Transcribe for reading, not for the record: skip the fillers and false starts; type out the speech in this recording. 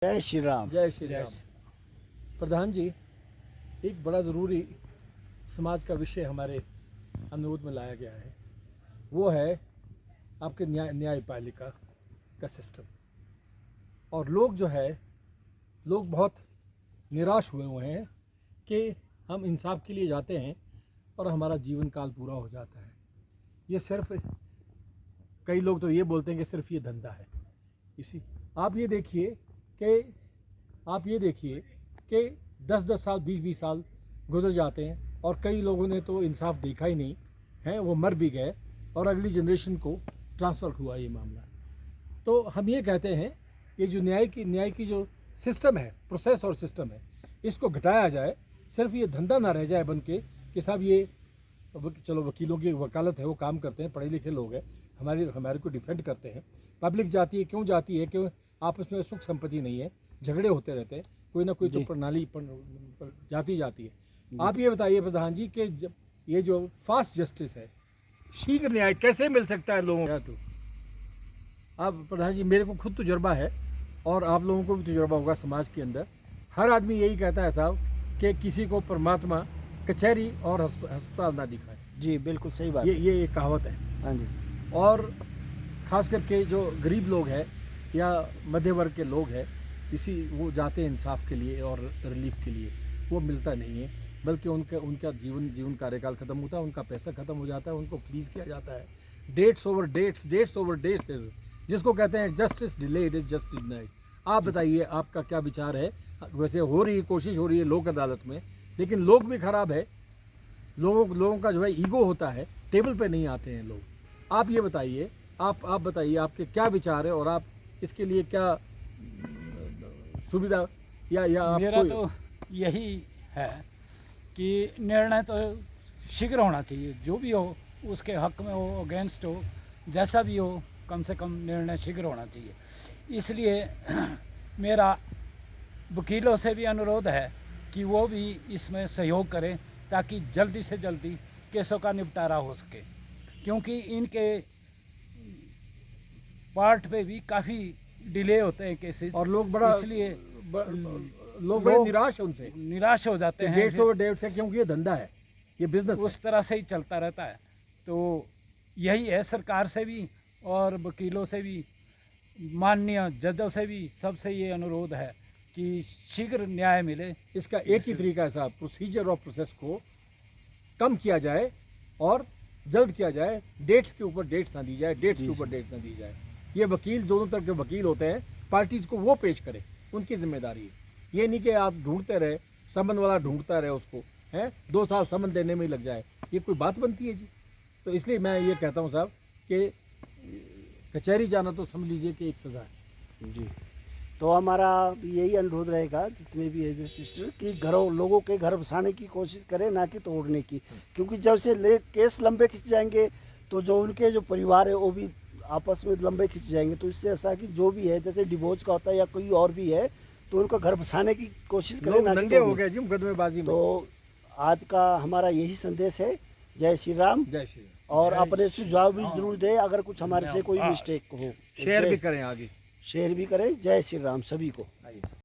जय श्री राम। जय श्री राम। प्रधान जी, एक बड़ा ज़रूरी समाज का विषय हमारे अनुरोध में लाया गया है, वो है आपके न्यायपालिका का सिस्टम। और लोग जो है, लोग बहुत निराश हुए हैं कि हम इंसाफ के लिए जाते हैं और हमारा जीवन काल पूरा हो जाता है। ये सिर्फ, कई लोग तो ये बोलते हैं कि सिर्फ ये धंधा है। इसी आप ये देखिए कि 10-10 साल 20-20 साल गुजर जाते हैं और कई लोगों ने तो इंसाफ देखा ही नहीं है, वो मर भी गए और अगली जनरेशन को ट्रांसफ़र हुआ ये मामला। तो हम ये कहते हैं, ये जो न्याय की जो सिस्टम है, प्रोसेस और सिस्टम है, इसको घटाया जाए। सिर्फ ये धंधा ना रह जाए बन के कि साहब ये चलो वकीलों की वकालत है, वो काम करते हैं, पढ़े लिखे लोग हैं, हमारे को डिफेंड करते हैं। पब्लिक जाती है, क्यों जाती है? क्यों? आपस में सुख संपत्ति नहीं है, झगड़े होते रहते हैं, कोई ना कोई तो प्रणाली जाती है। आप ये बताइए प्रधान जी कि जब ये जो फास्ट जस्टिस है, शीघ्र न्याय कैसे मिल सकता है लोगों को? तो आप प्रधान जी, मेरे को खुद तजुर्बा है और आप लोगों को भी तजुर्बा होगा समाज के अंदर। हर आदमी यही कहता है साहब कि किसी को परमात्मा कचहरी और अस्पताल ना दिखाए। जी बिल्कुल सही बात। ये कहावत है। हाँ जी। और ख़ास करके जो गरीब लोग हैं या मध्य वर्ग के लोग हैं, वो जाते हैं इंसाफ के लिए और रिलीफ के लिए, वो मिलता नहीं है, बल्कि उनका जीवन कार्यकाल ख़त्म होता है, उनका पैसा ख़त्म हो जाता है, उनको फ्रीज किया जाता है। डेट्स ओवर डेट्स, जिसको कहते हैं justice delayed is just denied. आप बताइए, आपका क्या विचार है? वैसे कोशिश हो रही है लोक अदालत में, लेकिन लोग भी ख़राब है। लोगों का जो है ईगो होता है, टेबल पे नहीं आते हैं लोग। आप ये बताइए, आप बताइए आपके क्या विचार है और आप इसके लिए क्या सुविधा या मेरा तो यही है कि निर्णय तो शीघ्र होना चाहिए, जो भी हो उसके हक में हो, अगेंस्ट हो, जैसा भी हो, कम से कम निर्णय शीघ्र होना चाहिए। इसलिए मेरा वकीलों से भी अनुरोध है कि वो भी इसमें सहयोग करें ताकि जल्दी से जल्दी केसों का निपटारा हो सके, क्योंकि इनके पार्ट पे भी काफ़ी डिले होते हैं केसेस और लोग बड़े निराश हो जाते हैं। डेट्स है, क्योंकि ये धंधा है, ये बिजनेस उस तरह से ही चलता रहता है। तो यही है, सरकार से भी और वकीलों से भी, माननीय जजों से भी, सबसे ये अनुरोध है कि शीघ्र न्याय मिले। इसका एक ही तरीका है साहब, प्रोसीजर और प्रोसेस को कम किया जाए और जल्द किया जाए। डेट्स के ऊपर डेट्स ना दी जाए, डेट्स के ऊपर डेट ना दी जाए। ये वकील, दोनों तरफ के वकील होते हैं, पार्टीज़ को वो पेश करें, उनकी जिम्मेदारी है। ये नहीं कि आप ढूंढते रहे, समन वाला ढूंढता रहे उसको, हैं 2 साल समन देने में ही लग जाए, ये कोई बात बनती है जी? तो इसलिए मैं ये कहता हूँ साहब कि कचहरी जाना तो समझ लीजिए कि एक सज़ा है। जी, तो हमारा यही अनुरोध रहेगा जितने भी है रजिस्टर कि लोगों के घर बसाने की कोशिश करें, ना कि तोड़ने की। क्योंकि जब से केस लंबे खिंच जाएंगे तो जो उनके जो परिवार है वो भी आपस में लंबे खिंच जाएंगे। तो इससे ऐसा कि जो भी है, जैसे डिवोर्स का होता है या कोई और भी है, तो उनका घर बसाने की कोशिश करें, ना नंगे हो गए जी मुकदमेबाजी में। तो आज का हमारा यही संदेश है। जय श्री राम। जय श्री राम। और अपने सुझाव भी जरूर दें अगर कुछ हमारे से कोई मिस्टेक हो। शेयर भी करें, आगे शेयर भी करें। जय श्री राम सभी को।